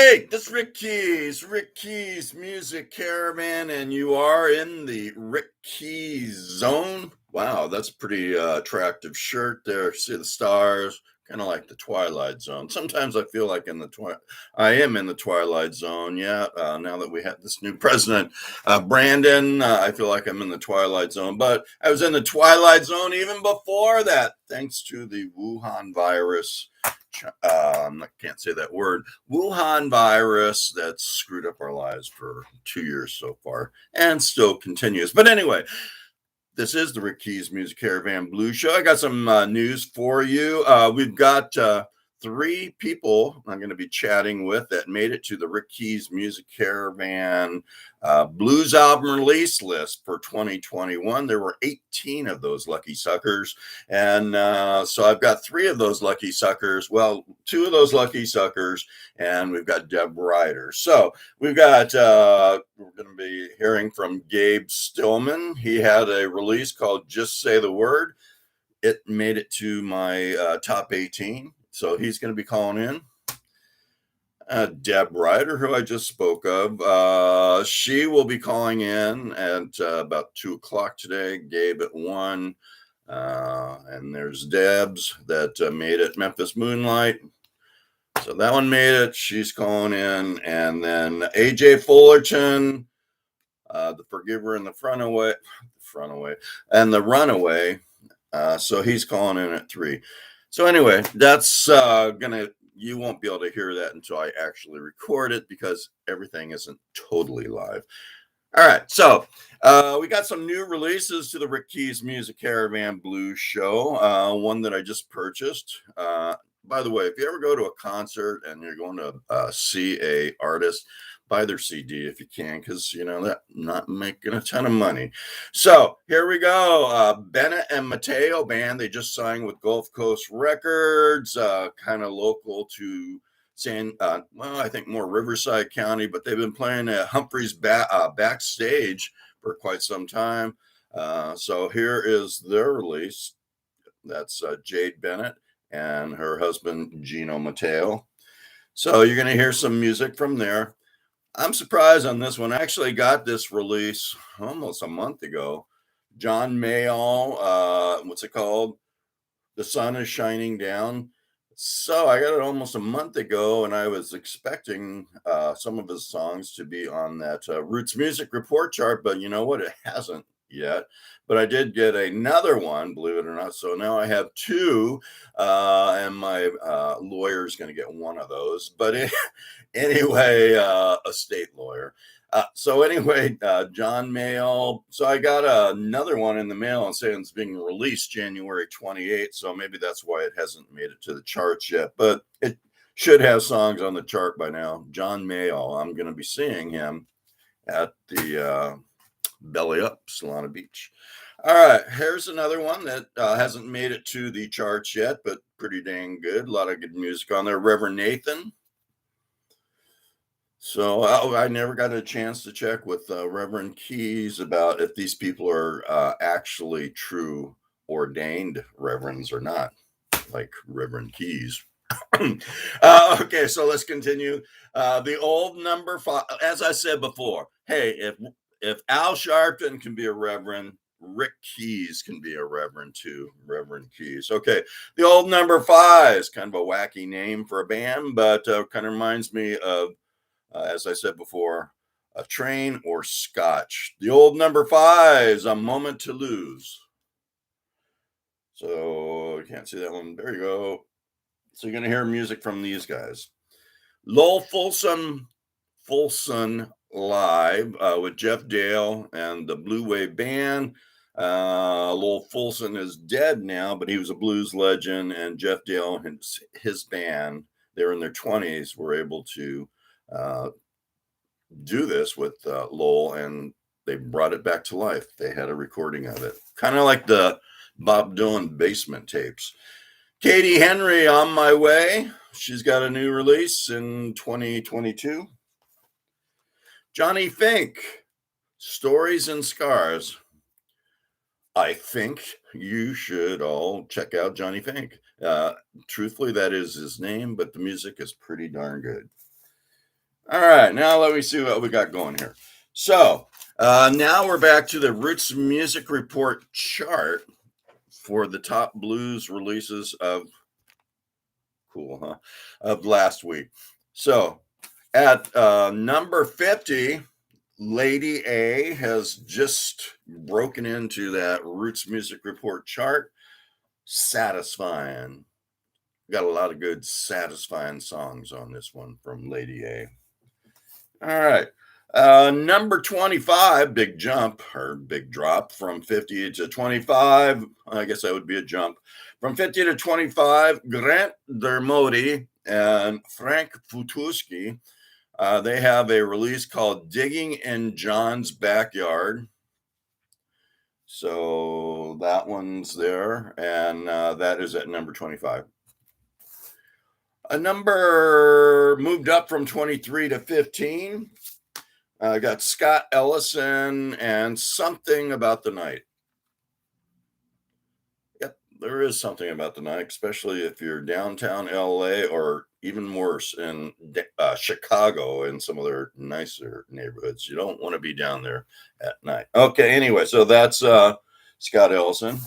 Hey, this is Rick Keys Music Caravan, and you are in the Rick Keys zone. Wow, that's a pretty attractive shirt there. See the stars, kind of like the Twilight Zone. Sometimes I feel like I am in the Twilight Zone. Yeah, now that we have this new president, Brandon, I feel like I'm in the Twilight Zone. But I was in the Twilight Zone even before that, thanks to the Wuhan virus. I can't say that word. Wuhan virus that's screwed up our lives for 2 years so far and still continues. But anyway, this is the Rick Keys Music Caravan Blues Show. I got some news for you. We've got three people I'm going to be chatting with that made it to the Rick Keys Music Caravan Blues album release list for 2021. There were 18 of those lucky suckers. And so I've got three of those lucky suckers. Well, two of those lucky suckers, and we've got Deb Ryder. So we've got, we're going to be hearing from Gabe Stillman. He had a release called Just Say the Word. It made it to my top 18. So he's going to be calling in. Deb Ryder, who I just spoke of, she will be calling in at about 2 o'clock today. Gabe at 1. And there's Deb's that made it, Memphis Moonlight. So that one made it. She's calling in. And then AJ Fullerton, the Forgiver and the Runaway. So he's calling in at 3. So anyway, that's you won't be able to hear that until I actually record it because everything isn't totally live. All right, so we got some new releases to the Rick Keys Music Caravan Blues Show. One that I just purchased. By the way, if you ever go to a concert and you're going to see a artist, buy their CD if you can, because that not making a ton of money. So here we go. Bennett and Mateo band. They just signed with Gulf Coast Records, kind of local to I think more Riverside County, but they've been playing at Humphrey's backstage for quite some time. So here is their release. That's Jade Bennett and her husband, Gino Mateo. So you're going to hear some music from there. I'm surprised on this one. I actually got this release almost a month ago. John Mayall, what's it called? The Sun is Shining Down. So I got it almost a month ago, and I was expecting some of his songs to be on that Roots Music Report chart, but you know what? It hasn't yet. But I did get another one, believe it or not. So now I have 2, and my lawyer's going to get one of those. But anyway, a state lawyer. So anyway, John Mayall. So I got another one in the mail and saying it's being released January 28th. So maybe that's why it hasn't made it to the charts yet. But it should have songs on the chart by now. John Mayall. I'm going to be seeing him at the Belly Up, Solana Beach. All right, here's another one that hasn't made it to the charts yet, but pretty dang good. A lot of good music on there. Reverend Nathan. So I never got a chance to check with Reverend Keys about if these people are actually true ordained reverends or not, like Reverend Keys. Okay, so let's continue. The old number 5, as I said before, hey, if Al Sharpton can be a reverend, Rick Keys can be a reverend too. Reverend Keys. Okay, the old number 5 is kind of a wacky name for a band, but kind of reminds me of, as I said before, a train or scotch. The old number 5 is A Moment to Lose. So you can't see that one. There you go. So you're going to hear music from these guys. Lowell Fulson live with Jeff Dale and the Blue Wave Band. Lowell Fulson is dead now, but he was a blues legend, and Jeff Dale and his band, they're in their 20s, were able to do this with Lowell, and they brought it back to life. They had a recording of it, kind of like the Bob Dylan basement tapes. Katie Henry, On My Way. She's got a new release in 2022. Johnny Fink, Stories and Scars. I think you should all check out Johnny Fink. Truthfully, that is his name, but the music is pretty darn good. All right, now let me see what we got going here. So now we're back to the Roots Music Report chart for the top blues releases of cool, huh? Of last week. So at number 50, Lady A has just broken into that Roots Music Report chart. Satisfying. Got a lot of good satisfying songs on this one from Lady A. All right. Number 25, big jump or big drop from 50 to 25. I guess that would be a jump. From 50 to 25, Grant Dermody and Frank Futuski. They have a release called Digging in John's Backyard. So that one's there, and that is at number 25. A number moved up from 23 to 15. Got Scott Ellison and Something About the Night. Yep, there is something about the night, especially if you're downtown LA or even worse in Chicago and some of their nicer neighborhoods. You don't want to be down there at night. Okay, anyway, so that's Scott Ellison.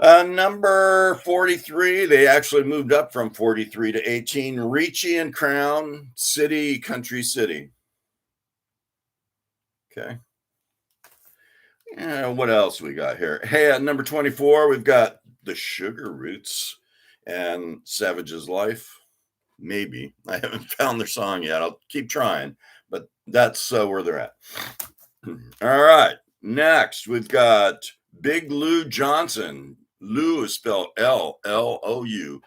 Number 43, they actually moved up from 43 to 18. Ricci and Crown, City, Country City. Okay. Yeah, what else we got here? Hey, at number 24, we've got the Sugar Roots and Savage's Life. Maybe. I haven't found their song yet. I'll keep trying, but that's where they're at. All right. Next, we've got Big Lou Johnson. Lou is spelled L-L-O-U.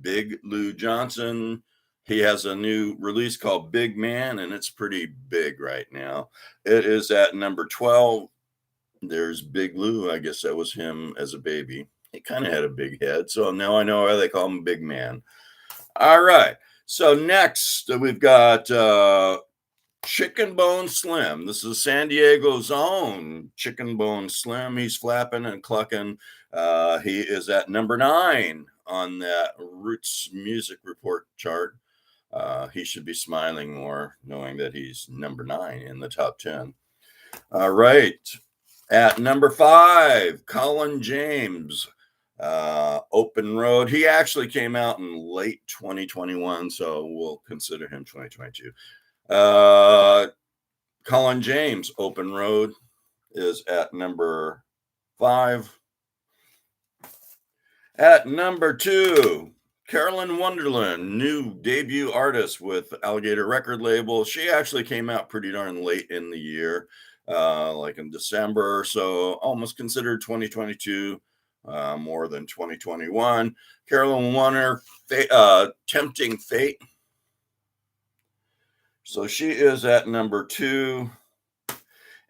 Big Lou Johnson. He has a new release called Big Man, and it's pretty big right now. It is at number 12. There's Big Lou. I guess that was him as a baby. He kind of had a big head. So now I know why they call him Big Man. All right. So next, we've got Chicken Bone Slim. This is San Diego's own Chicken Bone Slim. He's flapping and clucking. He is at number 9 on that Roots Music Report chart. He should be smiling more knowing that he's number 9 in the top 10. All right. At number 5, Colin James, Open Road. He actually came out in late 2021, so we'll consider him 2022. Colin James, Open Road, is at number 5. At number 2, Carolyn Wonderland, new debut artist with Alligator record label. She actually came out pretty darn late in the year, like in December, so almost considered 2022 more than 2021. Carolyn Wonder, Tempting Fate. So she is at number 2.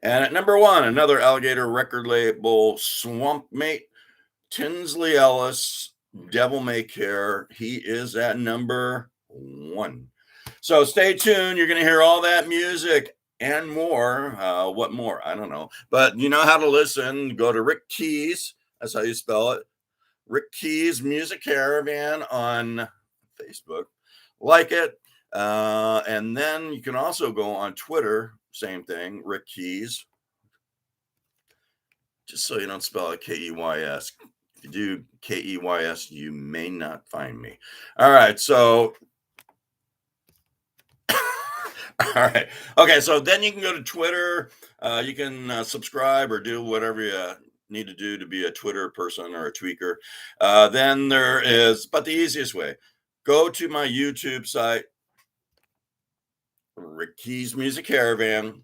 And at number 1, another Alligator record label, Swamp Mate, Tinsley Ellis, Devil May Care. He is at number 1. So stay tuned. You're going to hear all that music and more. What more? I don't know. But you know how to listen. Go to Rick Keys. That's how you spell it. Rick Keys Music Caravan on Facebook. Like it. And then you can also go on Twitter. Same thing. Rick Keys. Just so you don't spell it Keys. If you do Keys, you may not find me. All right. So, all right. Okay. So then you can go to Twitter. You can subscribe or do whatever you need to do to be a Twitter person or a tweaker. Then there is, but the easiest way, go to my YouTube site, Rick Keys Music Caravan.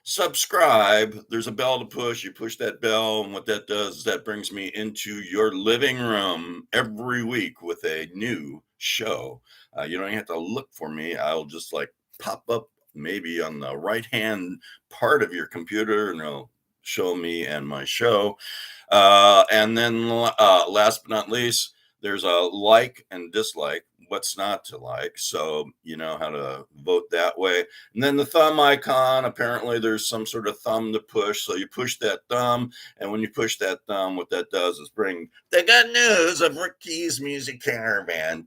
Subscribe. There's a bell to push. You push that bell, and what that does is that brings me into your living room every week with a new show. You don't even have to look for me. I'll just like pop up maybe on the right hand part of your computer, and it'll show me and my show. And then last but not least, there's a like and dislike, what's not to like. So you know how to vote that way. And then the thumb icon, apparently there's some sort of thumb to push. So you push that thumb. And when you push that thumb, what that does is bring the good news of Rick Keys Music Caravan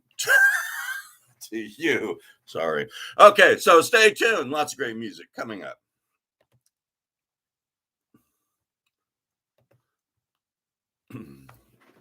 to you. Sorry. Okay, so stay tuned. Lots of great music coming up.